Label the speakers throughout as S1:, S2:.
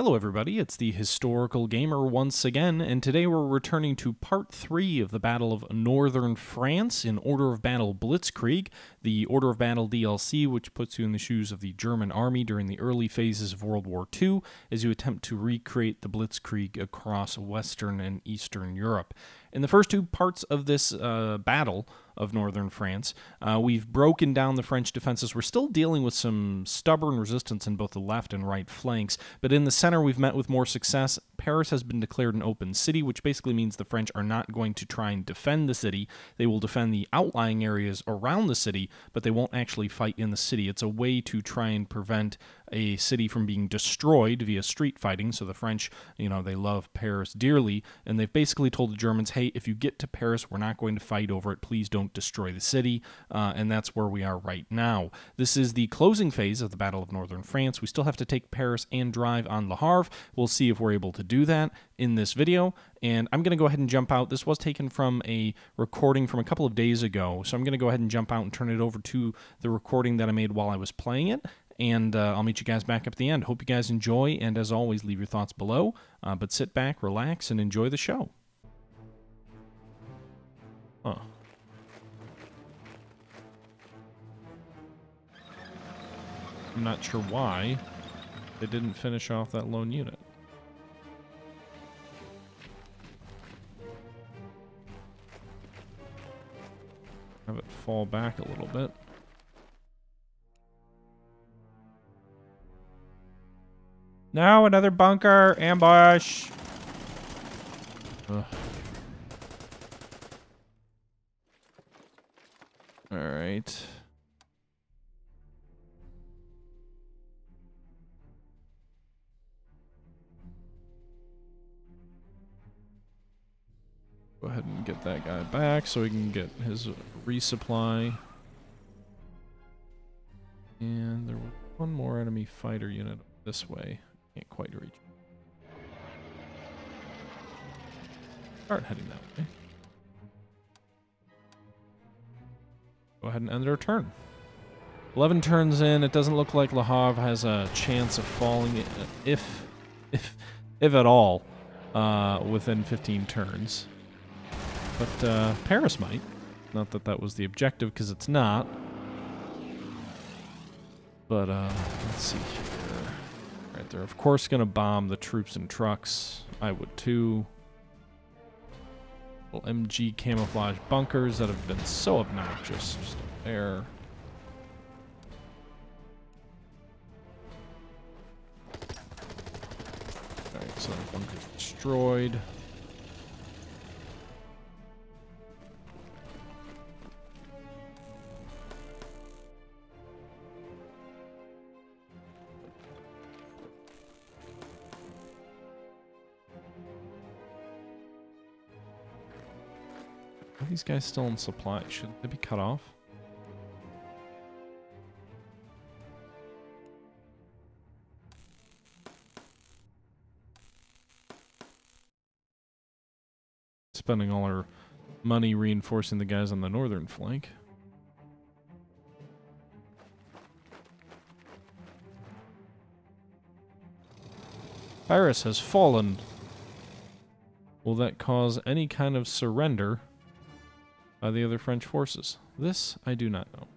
S1: Hello everybody, it's the Historical Gamer once again, and today we're returning to part 3 of the Battle of Northern France in Order of Battle Blitzkrieg, the Order of Battle DLC which puts you in the shoes of the German army during the early phases of World War II as you attempt to recreate the Blitzkrieg across Western and Eastern Europe. In the first two parts of this battle of northern France, we've broken down the French defenses. We're still dealing with some stubborn resistance in both the left and right flanks, but in the center we've met with more success. Paris has been declared an open city, which basically means the French are not going to try and defend the city. They will defend the outlying areas around the city, but they won't actually fight in the city. It's a way to try and prevent a city from being destroyed via street fighting. So the French, they love Paris dearly, and they've basically told the Germans, hey, if you get to Paris, we're not going to fight over it. Please don't destroy the city, and that's where we are right now. This is the closing phase of the Battle of Northern France. We still have to take Paris and drive on Le Havre. We'll see if we're able to do that in this video, and I'm going to go ahead and jump out. This was taken from a recording from a couple of days ago, so I'm going to go ahead and jump out and turn it over to the recording that I made while I was playing it. And I'll meet you guys back up at the end. Hope you guys enjoy, and as always, leave your thoughts below. But sit back, relax, and enjoy the show. Huh. I'm not sure why they didn't finish off that lone unit. Have it fall back a little bit. No, another bunker! Ambush! Ugh. Alright. Go ahead and get that guy back so he can get his resupply. And there was one more enemy fighter unit this way. Can't quite reach. Start heading that way. Go ahead and end our turn. 11 turns in. It doesn't look like Le Havre has a chance of falling, if at all, within 15 turns. But Paris might. Not that that was the objective, because it's not. But let's see here. Right, they're of course going to bomb the troops and trucks. I would too. Well, MG camouflage bunkers that have been so obnoxious. Just up there. Alright, so the bunker's destroyed. Are these guys still in supply? Should they be cut off? Spending all our money reinforcing the guys on the northern flank. Paris has fallen. Will that cause any kind of surrender by the other French forces? This, I do not know.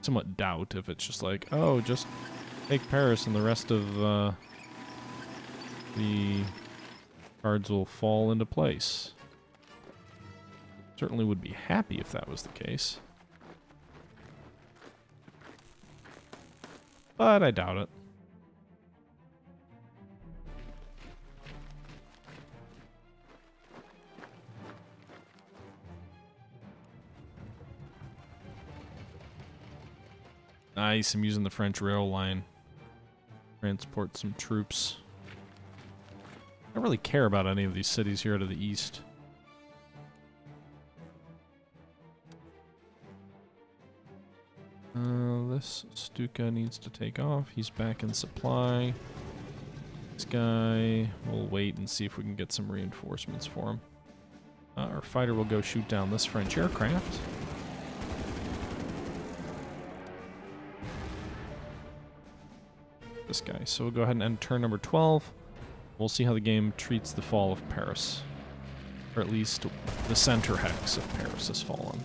S1: Somewhat doubt if it's just like, oh, just take Paris and the rest of the cards will fall into place. Certainly would be happy if that was the case. But I doubt it. Nice, I'm using the French rail line. Transport some troops. I don't really care about any of these cities here to the east. This Stuka needs to take off. He's back in supply. This guy, we'll wait and see if we can get some reinforcements for him. Our fighter will go shoot down this French aircraft. this guy. So we'll go ahead and end turn number 12. We'll see how the game treats the fall of Paris. Or at least the center hex of Paris has fallen.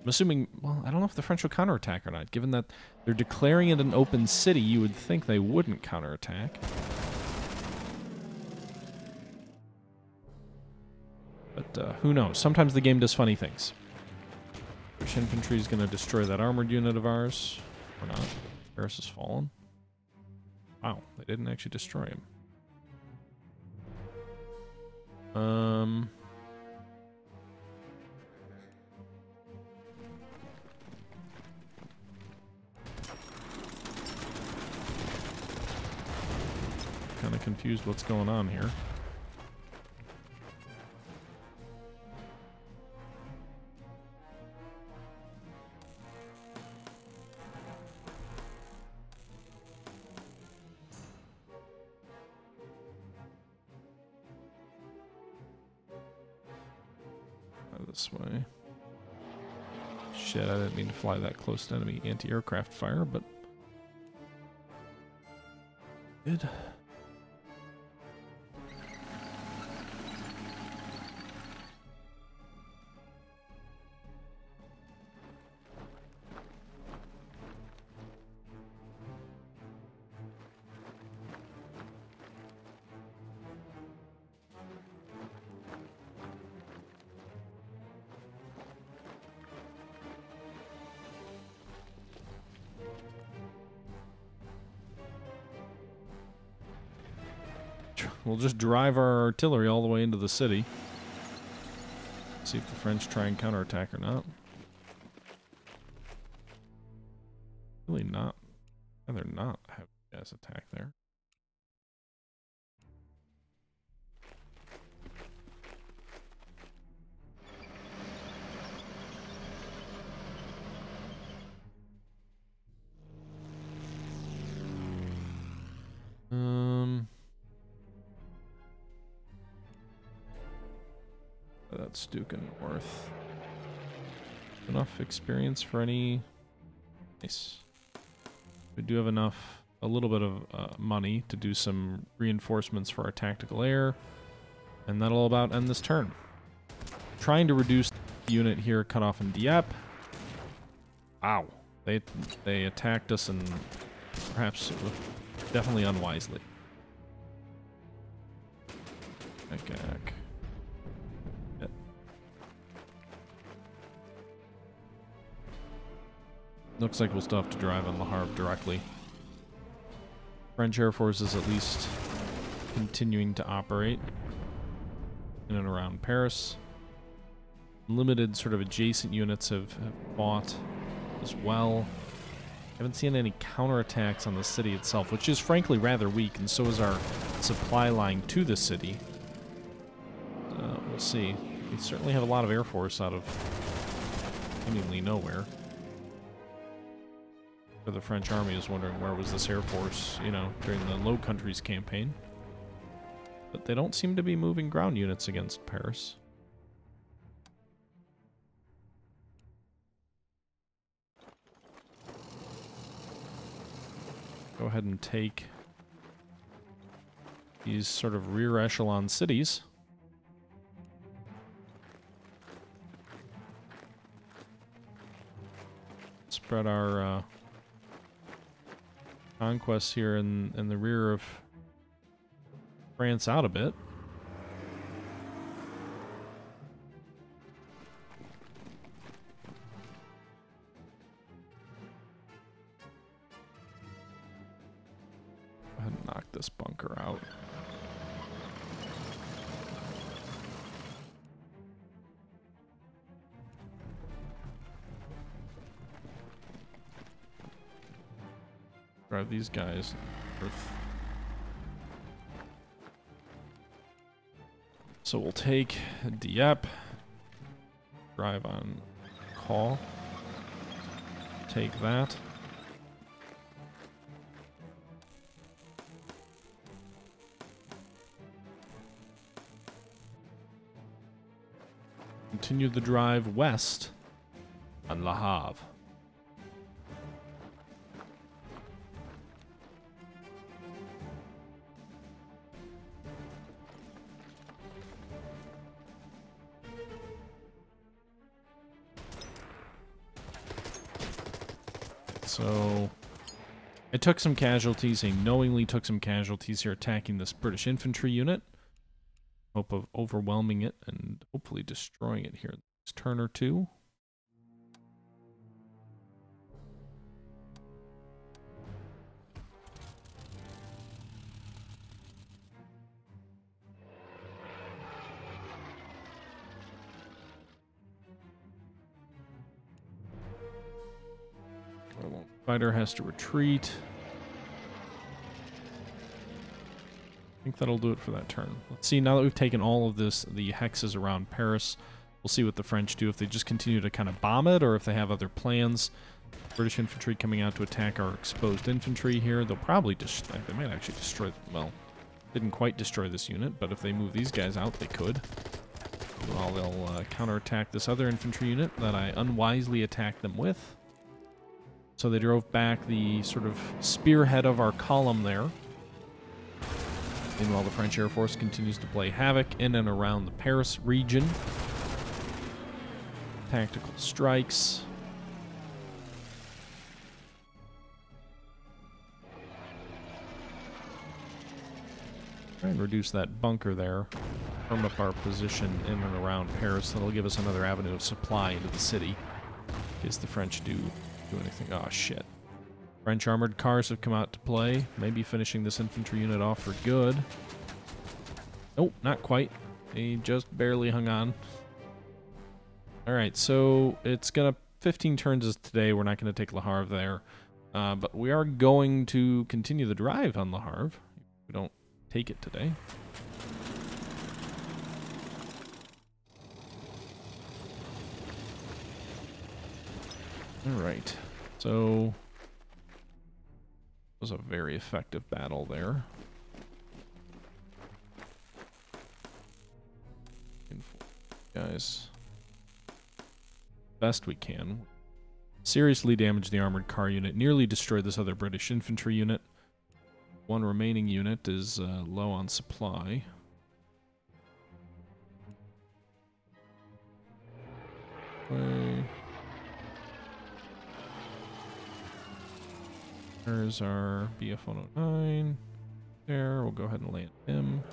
S1: I'm assuming, well, I don't know if the French will counterattack or not. Given that they're declaring it an open city, you would think they wouldn't counterattack. But who knows? Sometimes the game does funny things. British infantry is going to destroy that armored unit of ours. Or not. Paris has fallen. Wow, they didn't actually destroy him. Kind of confused what's going on here. This way. Shit, I didn't mean to fly that close to enemy anti-aircraft fire, but did. We'll just drive our artillery all the way into the city. See if the French try and counterattack or not. Really not. Rather not have you guys attack there. That's Duke North. Enough experience for any... Nice. We do have enough, a little bit of money to do some reinforcements for our tactical air. And that'll about end this turn. Trying to reduce the unit here, cut off in Dieppe. Wow. They attacked us and perhaps definitely unwisely. Okay. Looks like we'll still have to drive on the Havre directly. French Air Force is at least continuing to operate in and around Paris. Limited sort of adjacent units have fought as well. Haven't seen any counterattacks on the city itself, which is frankly rather weak, and so is our supply line to the city. We'll see. We certainly have a lot of Air Force out of seemingly nowhere. The French army is wondering where was this Air Force, you know, during the Low Countries campaign. But they don't seem to be moving ground units against Paris. Go ahead and take these sort of rear echelon cities. Spread our conquests here in the rear of France out a bit. Go ahead and knock this bunker out. Drive these guys north. So we'll take Dieppe, drive on Call, take that. Continue the drive west on Le Havre. so I took some casualties. I knowingly took some casualties here attacking this British infantry unit. Hope of overwhelming it and hopefully destroying it here this turn or two. Fighter has to retreat. I think that'll do it for that turn. Let's see, now that we've taken all of this, the hexes around Paris, we'll see what the French do, if they just continue to kind of bomb it, or if they have other plans. British infantry coming out to attack our exposed infantry here. They'll probably they might actually destroy, well, didn't quite destroy this unit, but if they move these guys out, they could. Well, they'll counterattack this other infantry unit that I unwisely attacked them with. So they drove back the sort of spearhead of our column there. Meanwhile, the French Air Force continues to play havoc in and around the Paris region. Tactical strikes. Try and reduce that bunker there. Firm up our position in and around Paris. That'll give us another avenue of supply into the city in case the French do anything. Oh, shit. French armored cars have come out to play. Maybe finishing this infantry unit off for good. Nope, not quite. They just barely hung on. Alright, so it's gonna 15 turns is today. We're not going to take Le Havre there. But we are going to continue the drive on Le Havre. We don't take it today. Alright, so it was a very effective battle there. Guys, best we can. Seriously damaged the armored car unit, nearly destroyed this other British infantry unit. One remaining unit is low on supply. There's our BF-109. There, we'll go ahead and land him.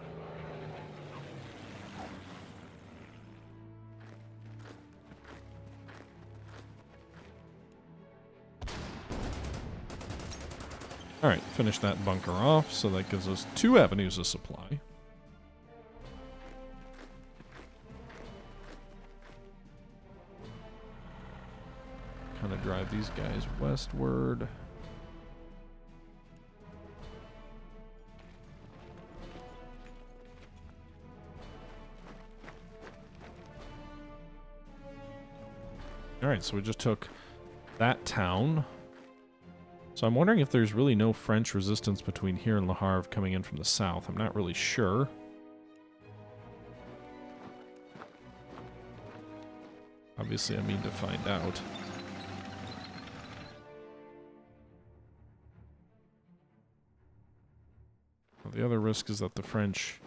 S1: Alright, finish that bunker off, so that gives us 2 avenues of supply. Kind of drive these guys westward. Alright, so we just took that town. So I'm wondering if there's really no French resistance between here and Le Havre coming in from the south. I'm not really sure. Obviously, I mean to find out. Well, the other risk is that the French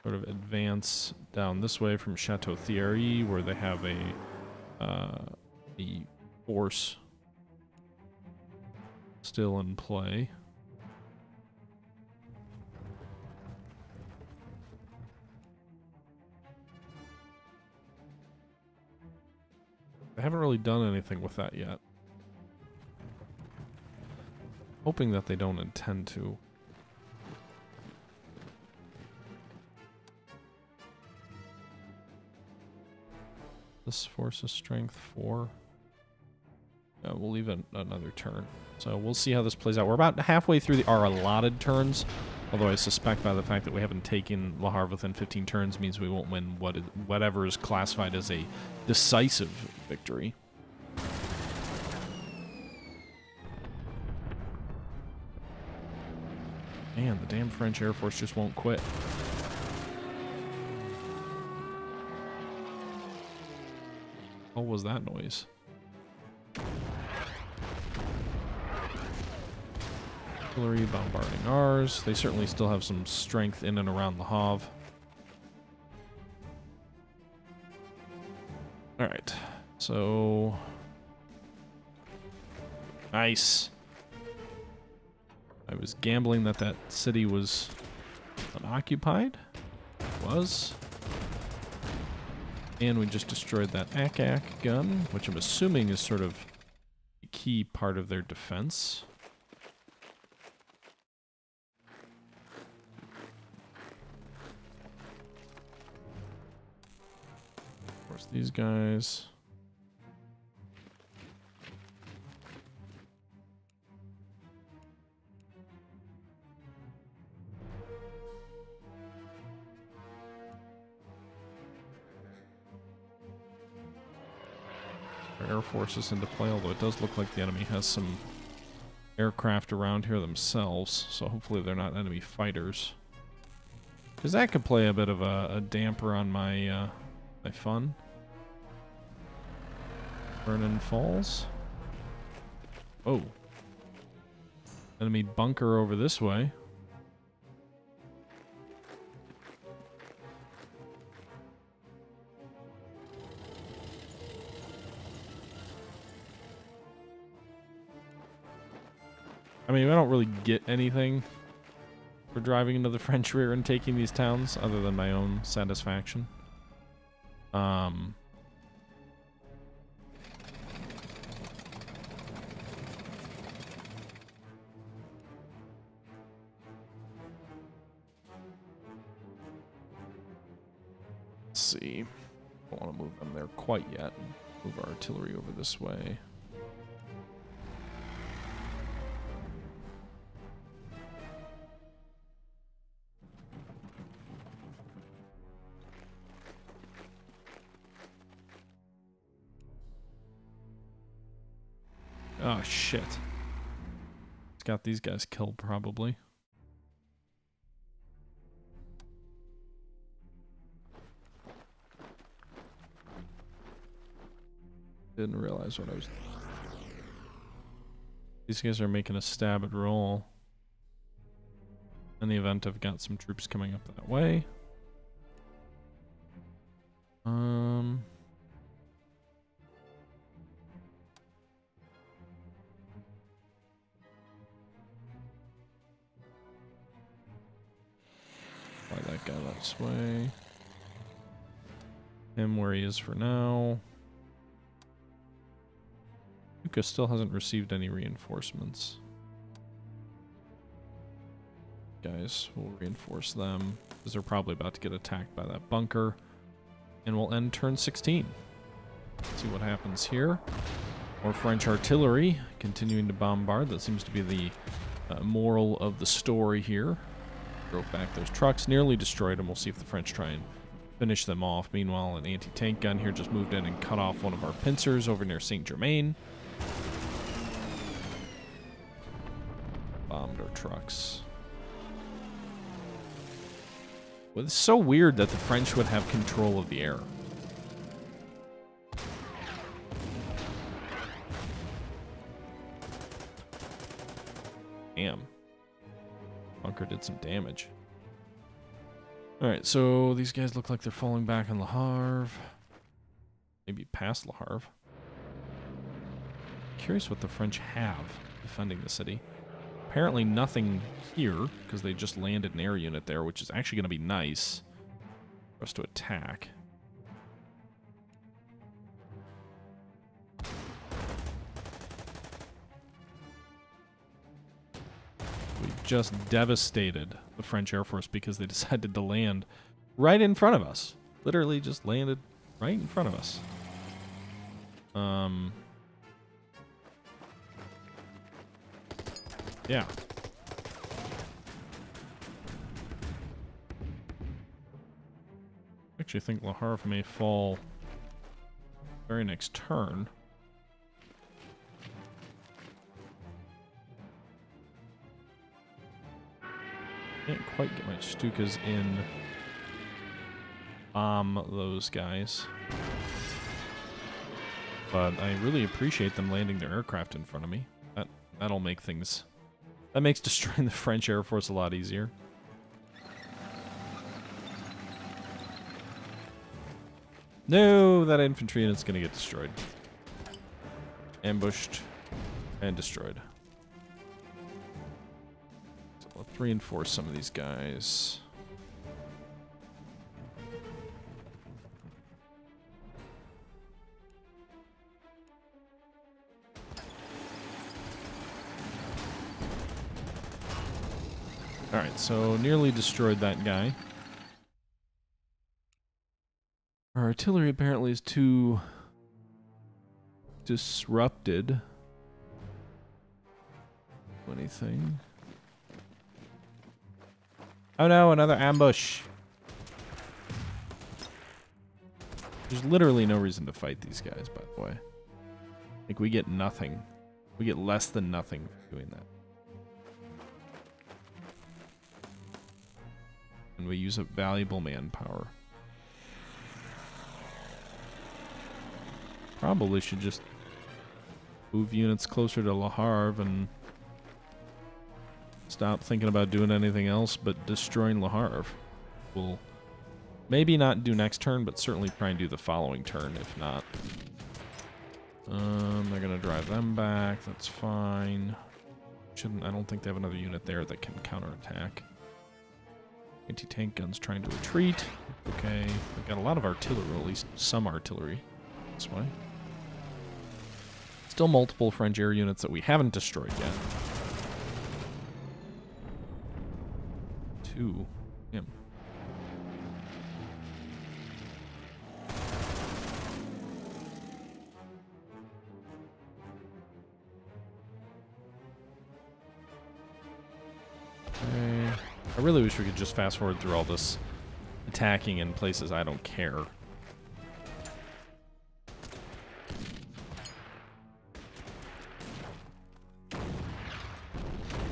S1: sort of advance down this way from Chateau Thierry, where they have a force still in play. I haven't really done anything with that yet. Hoping that they don't intend to. This force is strength 4. We'll leave it another turn. So we'll see how this plays out. We're about halfway through our allotted turns, although I suspect by the fact that we haven't taken Le Havre within 15 turns means we won't win whatever is classified as a decisive victory. Man, the damn French Air Force just won't quit. What was that noise? Artillery bombarding ours. They certainly still have some strength in and around Le Havre. Alright, so Nice. I was gambling that that city was unoccupied. It was. And we just destroyed that ACAC gun, which I'm assuming is sort of a key part of their defense. Of course, these guys. Air forces into play, although it does look like the enemy has some aircraft around here themselves, so hopefully they're not enemy fighters. Because that could play a bit of a damper on my my fun. Vernon Falls. Oh. Enemy bunker over this way. I mean, I don't really get anything for driving into the French rear and taking these towns, other than my own satisfaction. Let's see. Don't want to move them there quite yet. Move our artillery over this way. Oh, shit. It's got these guys killed, probably. Didn't realize what I was... These guys are making a stab at roll. In the event, I've got some troops coming up that way. Fly that guy this way. Him where he is for now. Yuka still hasn't received any reinforcements. Guys, we'll reinforce them, because they're probably about to get attacked by that bunker. And we'll end turn 16. Let's see what happens here. More French artillery continuing to bombard. That seems to be the moral of the story here. Drove back those trucks, nearly destroyed them. We'll see if the French try and finish them off. Meanwhile, an anti-tank gun here just moved in and cut off one of our pincers over near Saint-Germain. Bombed our trucks. Well, it's so weird that the French would have control of the air. Damn. Bunker did some damage. Alright, so these guys look like they're falling back on Le Havre. Maybe past Le Havre. Curious what the French have defending the city. Apparently nothing here, because they just landed an air unit there, which is actually going to be nice for us to attack. We just devastated the French Air Force because they decided to land right in front of us. Literally just landed right in front of us. Yeah. I actually think Le Havre may fall very next turn. Can't quite get my Stukas in. Bomb those guys. But I really appreciate them landing their aircraft in front of me. That'll make things... That makes destroying the French Air Force a lot easier. No, that infantry unit's gonna get destroyed. Ambushed. And destroyed. So let's reinforce some of these guys. Alright, so nearly destroyed that guy. Our artillery apparently is too disrupted. Anything? Oh no, another ambush. There's literally no reason to fight these guys, by the way. Like, we get nothing. We get less than nothing for doing that. And we use up valuable manpower. Probably should just move units closer to Le Havre and stop thinking about doing anything else but destroying Le Havre. We'll maybe not do next turn, but certainly try and do the following turn, if not. They're gonna drive them back, that's fine. I don't think they have another unit there that can counterattack. Anti-tank guns trying to retreat. Okay, we've got a lot of artillery, or at least some artillery this way. Still multiple French air units that we haven't destroyed yet. 2. Him. Okay. I really wish we could just fast forward through all this attacking in places I don't care. The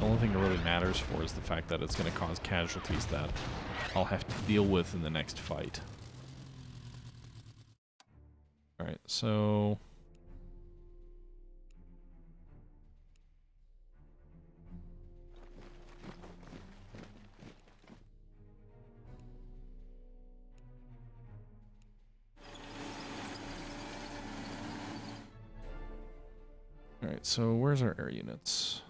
S1: only thing it really matters for is the fact that it's going to cause casualties that I'll have to deal with in the next fight. Alright, so... Alright, so where's our air units?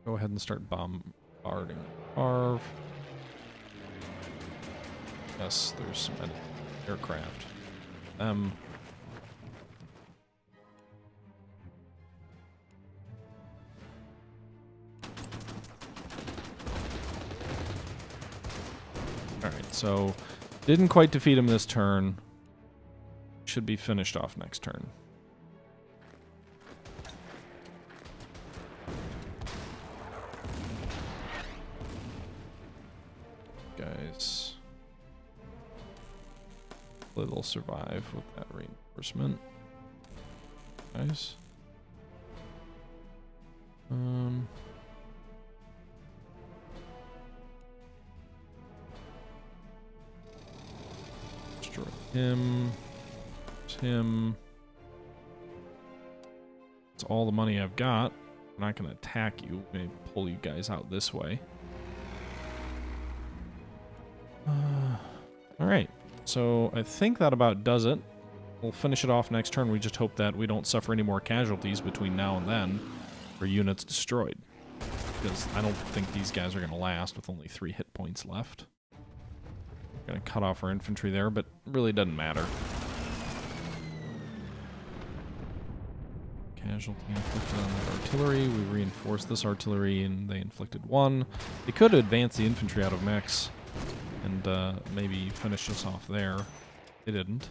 S1: Go ahead and start bombarding Havre. Yes, there's some aircraft. Alright, so didn't quite defeat him this turn. Should be finished off next turn. Guys. Hopefully they'll survive with that reinforcement. Guys. Destroy him. There's him. That's all the money I've got. I'm not going to attack you. I'm going to pull you guys out this way. Alright, so I think that about does it. We'll finish it off next turn. We just hope that we don't suffer any more casualties between now and then, or units destroyed. Because I don't think these guys are going to last with only 3 hit points left. Going to cut off our infantry there, but it really doesn't matter. Casualty inflicted on their artillery. We reinforced this artillery and they inflicted 1. They could advance the infantry out of mechs and maybe finish us off there. They didn't.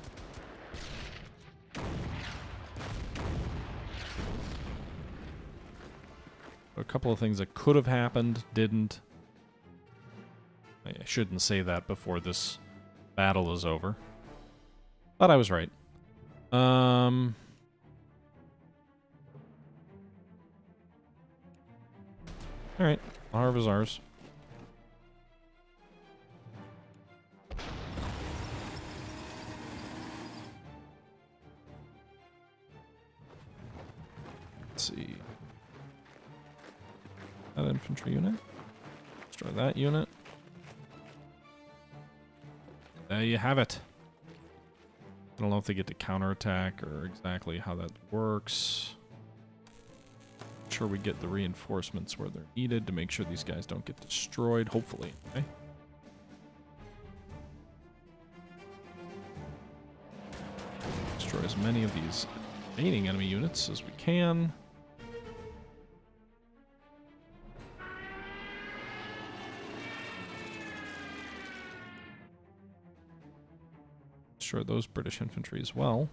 S1: A couple of things that could have happened, didn't. I shouldn't say that before this battle is over. But I was right. Alright, Havre is ours. Let's see. That infantry unit. Destroy that unit. There you have it. I don't know if they get to counterattack or exactly how that works. sure we get the reinforcements where they're needed to make sure these guys don't get destroyed, hopefully. Okay. Destroy as many of these remaining enemy units as we can. Destroy those British infantry as well.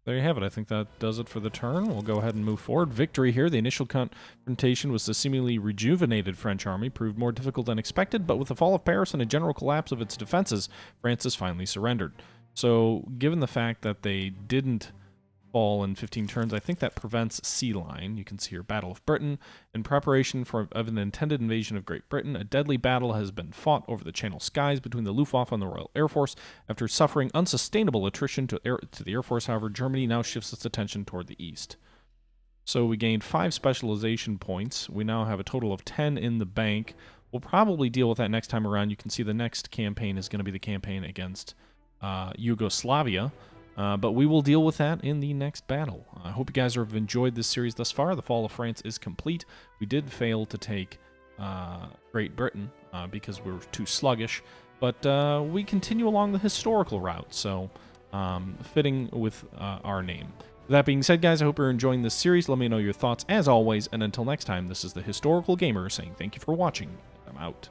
S1: There you have it. I think that does it for the turn. We'll go ahead and move forward. Victory here. The initial confrontation with the seemingly rejuvenated French army proved more difficult than expected, but with the fall of Paris and a general collapse of its defenses, France has finally surrendered. So, given the fact that they didn't fall in 15 turns, I think that prevents Sea Line. You can see here, Battle of Britain. In preparation of an intended invasion of Great Britain, a deadly battle has been fought over the Channel skies between the Luftwaffe and the Royal Air Force. After suffering unsustainable attrition to the Air Force, however, Germany now shifts its attention toward the east. So we gained 5 specialization points. We now have a total of 10 in the bank. We'll probably deal with that next time around. You can see the next campaign is going to be the campaign against Yugoslavia. But we will deal with that in the next battle. I hope you guys have enjoyed this series thus far. The Fall of France is complete. We did fail to take Great Britain because we were too sluggish, but we continue along the historical route, so fitting with our name. With that being said, guys, I hope you're enjoying this series. Let me know your thoughts as always, and until next time, this is the Historical Gamer saying thank you for watching. I'm out.